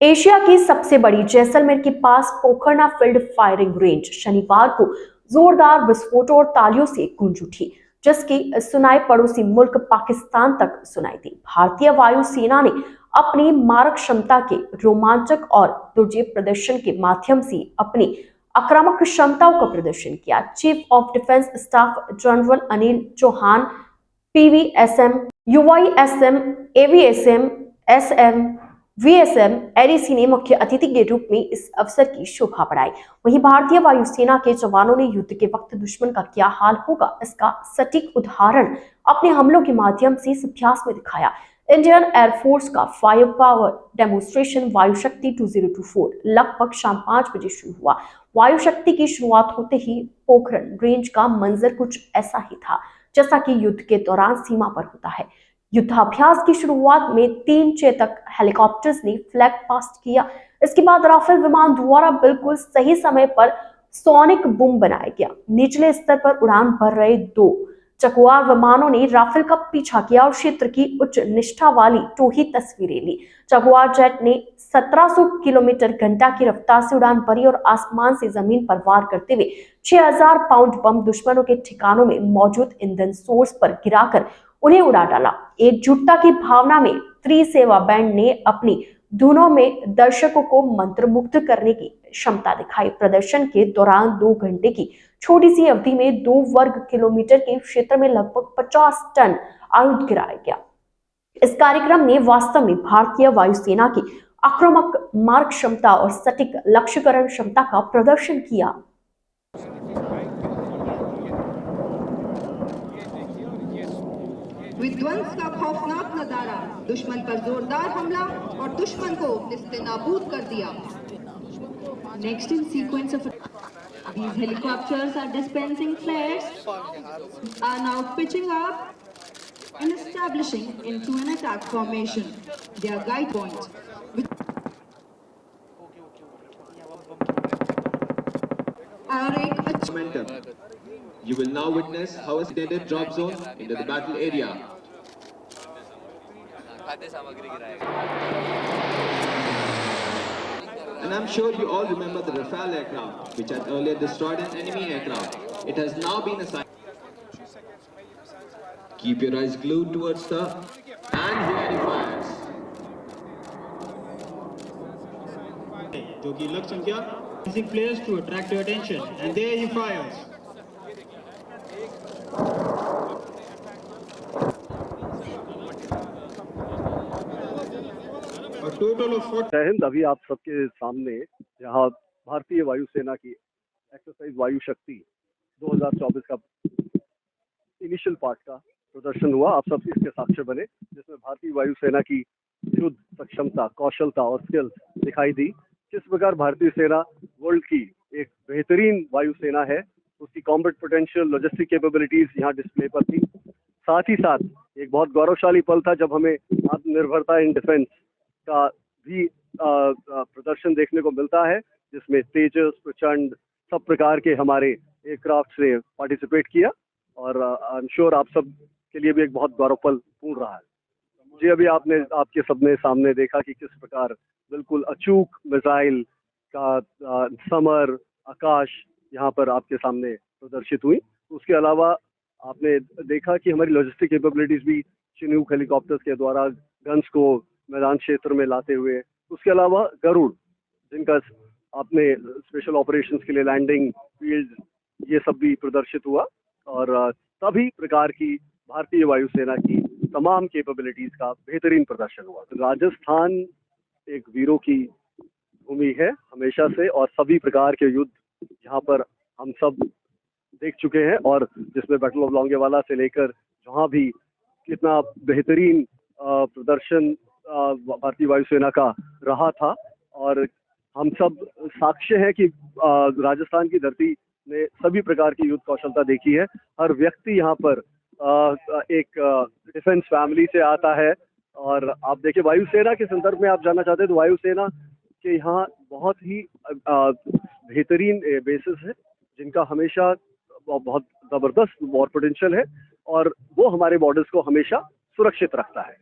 Asia की सबसे बड़ी जैसलमेर के पास पोखरना फील्ड फायरिंग रेंज शनिवार को जोरदार विस्फोटों और तालियों से गूंज उठी, जिसकी सुनाई पड़ोसी मुल्क पाकिस्तान तक सुनाई दी। भारतीय वायुसेना ने अपनी मारक क्षमता के रोमांचक और दुर्जेय प्रदर्शन के माध्यम से अपनी आक्रामक क्षमताओं का प्रदर्शन किया। Chief of defence staff general Anil Chauhan, PVSM, UYSM, AVSM, SM, VSM, ADC ने मुख्य अतिथि के रूप में इस अवसर की शोभा बढ़ाई। वहीं भारतीय वायुसेना के जवानों ने युद्ध के वक्त दुश्मन का क्या हाल होगा, इसका सटीक उदाहरण अपने हमलों के माध्यम से इस अभ्यास में दिखाया। इंडियन एयरफोर्स का फायर पावर डेमोन्स्ट्रेशन वायु शक्ति 2024 लगभग शाम 5 बजे शुरू हुआ। वायु शक्ति की शुरुआत होते ही पोखरण रेंज का मंजर कुछ ऐसा ही था जैसा कि युद्ध के दौरान सीमा पर होता है। युद्धाभ्यास की शुरुआत में 3 चेतक हेलीकॉप्टर्स ने फ्लैग पास्ट किया। इसके बाद राफेल विमान द्वारा बिल्कुल सही समय पर सोनिक बूम बनाया गया। निचले स्तर पर उड़ान भर रहे 2 चकवार विमानों ने राफेल का पीछा किया और क्षेत्र की उच्च निष्ठा वाली टोही तस्वीरें ली। चकवार जेट ने 1700 किलोमीटर घंटा की रफ्तार से उड़ान भरी और आसमान से जमीन पर वार करते हुए 6000 पाउंड बम दुश्मनों के ठिकानों में मौजूद ईंधन सोर्स पर गिराकर उन्हें उड़ा डाला। एकजुटता की भावना में त्रिसेवा बैंड ने अपनी धुनों में दर्शकों को मंत्रमुग्ध करने की क्षमता दिखाई। प्रदर्शन के दौरान 2 घंटे की छोटी सी अवधि में 2 वर्ग किलोमीटर के क्षेत्र में लगभग 50 टन आयुध गिराया गया। इस कार्यक्रम ने वास्तव में भारतीय वायुसेना की आक्रामक मार्ग क्षमता और सटीक लक्ष्यकरण क्षमता का प्रदर्शन किया। विध्वंस का खौफनाक नजारा, दुश्मन पर जोरदार हमला और दुश्मन को निस्तेनाबूद कर दिया। Next in sequence of these helicopters are dispensing flares, are now pitching up and establishing into an attack formation, their guide point. Momentum. You will now witness how a stated drop zone into the battle area. And I'm sure you all remember the Rafale aircraft, which had earlier destroyed an enemy aircraft. It has now been assigned. Keep your eyes glued towards the and hear the fires. जो कि लक्ष्य संख्या players to attract your attention, and there he fires. A total of 40. जय हिंद। अभी आप सबके सामने यहाँ भारतीय वायुसेना की एक्सरसाइज वायु शक्ति 2024 का इनिशियल पार्ट का प्रदर्शन हुआ। आप सब इसके साक्षी बने, जिसमें भारतीय वायुसेना की युद्ध सक्षमता, कौशलता और स्किल्स दिखाई दी। किस प्रकार भारतीय सेना वर्ल्ड की एक बेहतरीन वायुसेना है, उसकी कॉम्बैट पोटेंशियल, लॉजिस्टिक कैपेबिलिटीज यहाँ डिस्प्ले पर थी। साथ ही साथ एक बहुत गौरवशाली पल था जब हमें आत्मनिर्भरता इन डिफेंस का भी प्रदर्शन देखने को मिलता है, जिसमें तेजस, प्रचंड सब प्रकार के हमारे एयरक्राफ्ट ने पार्टिसिपेट किया और आई एम श्योर आप सब के लिए भी एक बहुत गौरवपल पूर्ण रहा है। जी, अभी आपने आपके सबने सामने देखा कि किस प्रकार बिल्कुल अचूक मिसाइल का समर आकाश यहाँ पर आपके सामने प्रदर्शित हुई। उसके अलावा आपने देखा कि हमारी लॉजिस्टिक कैपेबिलिटीज भी चिनूक हेलीकॉप्टर्स के द्वारा गन्स को मैदान क्षेत्र में लाते हुए, उसके अलावा गरुड़ जिनका आपने स्पेशल ऑपरेशंस के लिए लैंडिंग फील्ड, ये सब भी प्रदर्शित हुआ और सभी प्रकार की भारतीय वायुसेना की तमाम कैपेबिलिटीज का बेहतरीन प्रदर्शन हुआ। राजस्थान एक वीरों की भूमि है हमेशा से और सभी प्रकार के युद्ध यहाँ पर हम सब देख चुके हैं और जिसमें बैटल ऑफ लोंगेवाला से लेकर जहाँ भी कितना बेहतरीन प्रदर्शन भारतीय वायुसेना का रहा था और हम सब साक्ष्य हैं कि राजस्थान की धरती ने सभी प्रकार की युद्ध कौशलता देखी है। हर व्यक्ति यहाँ पर एक डिफेंस फैमिली से आता है और आप देखिए वायुसेना के संदर्भ में आप जानना चाहते हैं तो वायुसेना के यहाँ बहुत ही बेहतरीन बेसिस है जिनका हमेशा बहुत ज़बरदस्त वॉर पोटेंशियल है और वो हमारे बॉर्डर्स को हमेशा सुरक्षित रखता है।